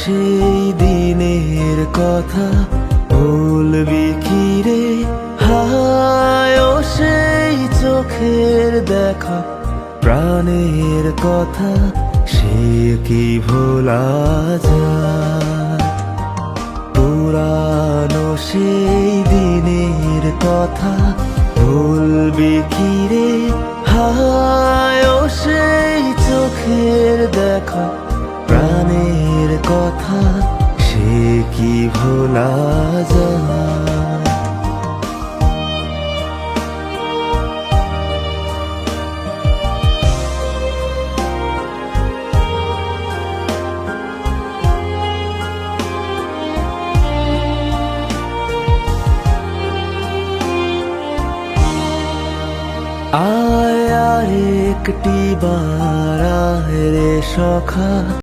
সেই দিনের কথা বলবি কি রে? হায় ও সেই চোখের দেখা, প্রাণের কথা সে কি ভোলা যায়? পুরানো সেই দিনের কথা বলবি কি রে? হায় ও সেই চোখের দেখা, প্রাণের কথা সে কি ভোলা যায়? আয় আর একটি বার আয় রে সখা।